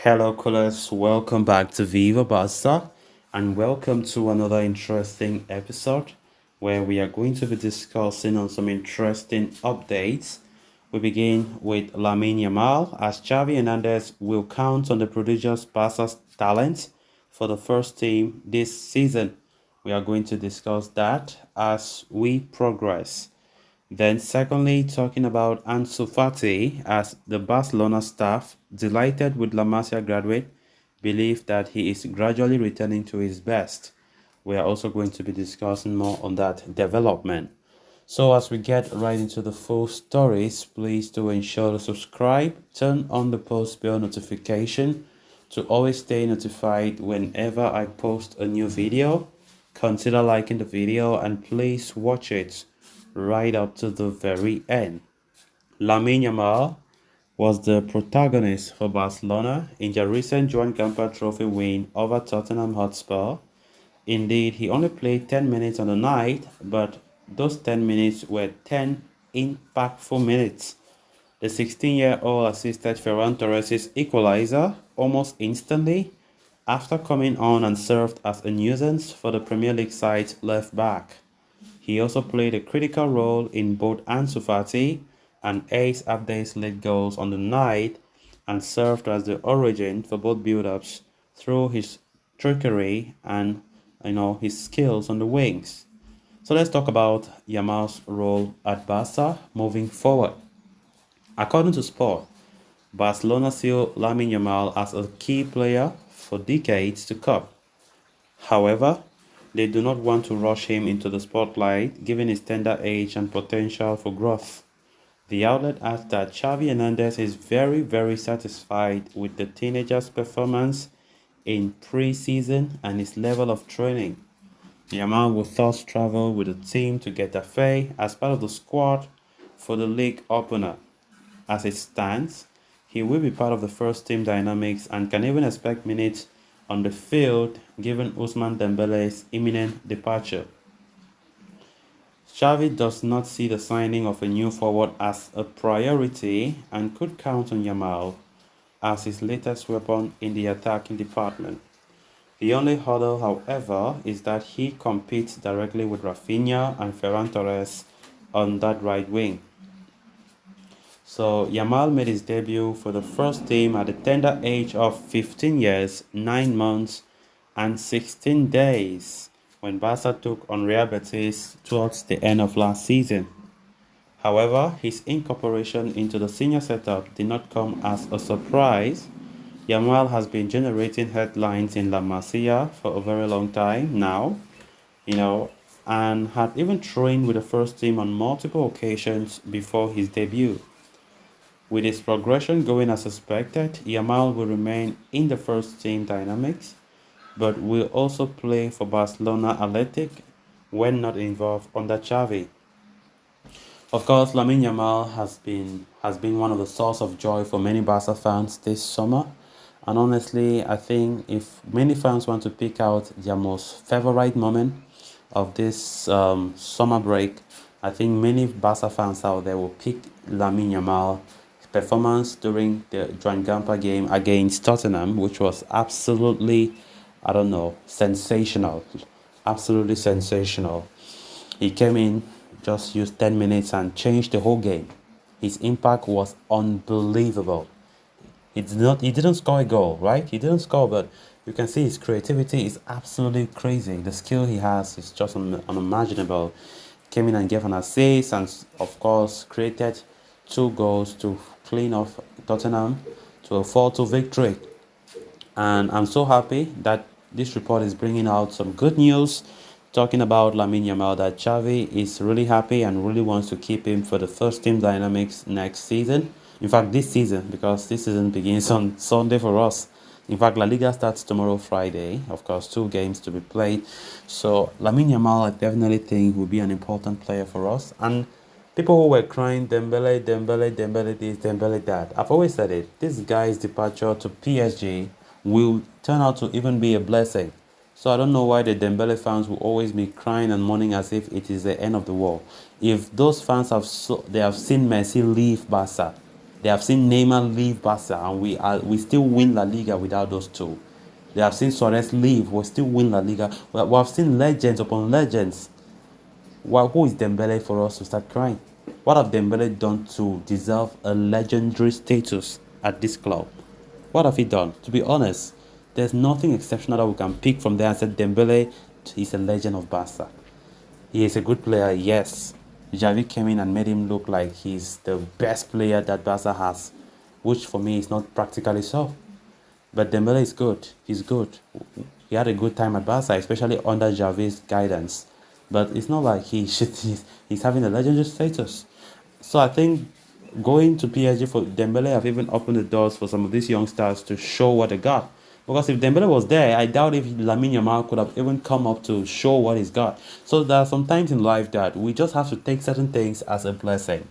Hello, callers. Welcome back to Viva Barca, and welcome to another interesting episode where we are going to be discussing on some interesting updates. We begin with Lamine Yamal, as Xavi Hernandez will count on the prodigious Barca's talent for the first team this season. We are going to discuss that as we progress. Then, secondly, talking about Ansu Fati, as the Barcelona staff, delighted with La Masia graduate, believe that he is gradually returning to his best. We are also going to be discussing more on that development. So, as we get right into the full stories, please do ensure to subscribe, turn on the post bell notification to always stay notified whenever I post a new video. Consider liking the video and please watch it right up to the very end. Lamine Yamal was the protagonist for Barcelona in their recent Joan Gamper Trophy win over Tottenham Hotspur. Indeed, he only played 10 minutes on the night, but those 10 minutes were 10 impactful minutes. The 16-year-old assisted Ferran Torres' equalizer almost instantly after coming on and served as a nuisance for the Premier League side's left back. He also played a critical role in both Ansu Fati and Ace Abde's late goals on the night and served as the origin for both build-ups through his trickery and his skills on the wings. So let's talk about Yamal's role at Barca moving forward. According to Sport, Barcelona see Lamine Yamal as a key player for decades to come. However, they do not want to rush him into the spotlight given his tender age and potential for growth. The outlet adds that Xavi Hernandez is very satisfied with the teenager's performance in pre-season and his level of training. Yamal will thus travel with the team to Getafe as part of the squad for the league opener. As it stands, he will be part of the first team dynamics and can even expect minutes on the field given Ousmane Dembele's imminent departure. Xavi does not see the signing of a new forward as a priority and could count on Yamal as his latest weapon in the attacking department. The only hurdle, however, is that he competes directly with Rafinha and Ferran Torres on that right wing. So Yamal made his debut for the first team at the tender age of 15 years, 9 months, and 16 days when Barca took on Real Betis towards the end of last season. However, his incorporation into the senior setup did not come as a surprise. Yamal has been generating headlines in La Masia for a very long time now, and had even trained with the first team on multiple occasions before his debut. With his progression going as expected, Yamal will remain in the first team dynamics, but will also play for Barcelona Athletic when not involved under Xavi. Of course, Lamine Yamal has been one of the source of joy for many Barca fans this summer, and honestly, I think if many fans want to pick out their most favorite moment of this summer break, I think many Barca fans out there will pick Lamine Yamal performance during the Joan Gamper game against Tottenham, which was absolutely, I don't know, sensational. Absolutely sensational. He came in, just used 10 minutes and changed the whole game. His impact was unbelievable. He didn't score a goal, right? He didn't score, but you can see his creativity is absolutely crazy. The skill he has is just unimaginable. Came in and gave an assist and, of course, created 2 goals to clean off Tottenham to a 4-2 victory. And I'm so happy that this report is bringing out some good news talking about Lamine Yamal, that Xavi is really happy and really wants to keep him for the first team dynamics next season. In fact, this season, because this season begins on Sunday for us. In fact, La Liga starts tomorrow, Friday. Of course, 2 games to be played. So Lamine Yamal, I definitely think will be an important player for us. And people who were crying, Dembele this, Dembele that. I've always said it. This guy's departure to PSG will turn out to even be a blessing. So I don't know why the Dembele fans will always be crying and mourning as if it is the end of the world. If those fans have seen Messi leave Barca, They have seen Neymar leave Barca, and we still win La Liga without those two. They have seen Suarez leave, we still win La Liga. We have seen legends upon legends. Well, who is Dembele for us to start crying? What have Dembele done to deserve a legendary status at this club? What have he done? To be honest, there's nothing exceptional that we can pick from there and say Dembele is a legend of Barca. He is a good player, yes. Xavi came in and made him look like he's the best player that Barca has, which for me is not practically so. But Dembele is good. He's good. He had a good time at Barca, especially under Xavi's guidance. But it's not like he's having a legendary status. So I think going to PSG for Dembele have even opened the doors for some of these young stars to show what they got. Because if Dembele was there, I doubt if Lamine Yamal could have even come up to show what he's got. So there are some times in life that we just have to take certain things as a blessing.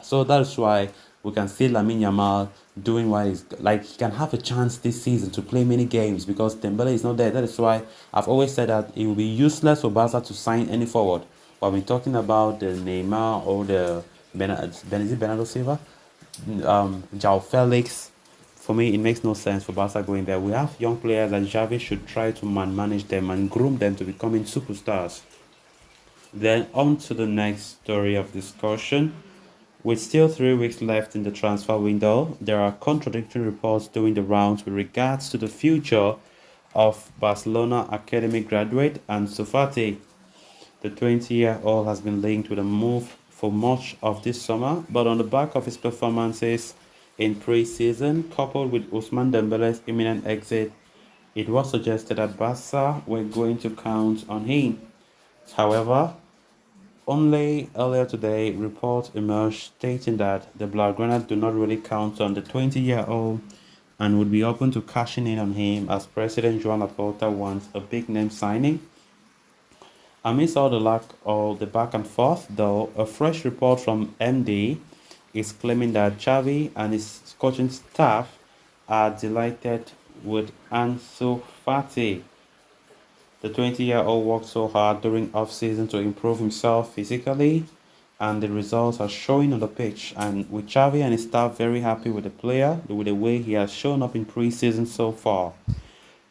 So that's why we can see Lamine Yamal doing what he's like. He can have a chance this season to play many games because Dembele is not there. That is why I've always said that it will be useless for Barca to sign any forward. While we're talking about the Neymar or the Bernardo Silva, João Felix. For me, it makes no sense for Barca going there. We have young players and Xavi should try to manage them and groom them to becoming superstars. Then on to the next story of discussion. With still 3 weeks left in the transfer window, there are contradictory reports doing the rounds with regards to the future of Barcelona academy graduate Ansu Fati. The 20-year-old has been linked with a move for much of this summer, but on the back of his performances in pre-season, coupled with Ousmane Dembele's imminent exit, it was suggested that Barca were going to count on him. However, only earlier today, reports emerged stating that the Blaugrana do not really count on the 20-year-old and would be open to cashing in on him as President Joan Laporta wants a big-name signing. Amidst all the back and forth, though, a fresh report from MD is claiming that Xavi and his coaching staff are delighted with Ansu Fati. The 20-year-old worked so hard during off-season to improve himself physically, and the results are showing on the pitch. And with Xavi and his staff very happy with the player, with the way he has shown up in pre-season so far.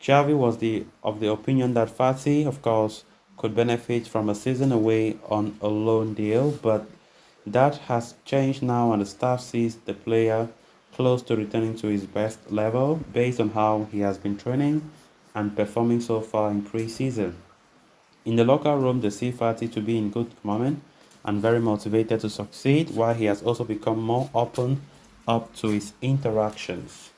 Xavi was of the opinion that Fati, of course, could benefit from a season away on a loan deal, but that has changed now, and the staff sees the player close to returning to his best level based on how he has been training and performing so far in pre-season. In the locker room, they see Fati to be in good moment and very motivated to succeed, while he has also become more open up to his interactions.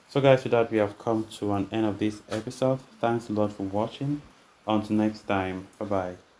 So guys, with that we have come to an end of this episode. Thanks a lot for watching. Until next time, bye bye.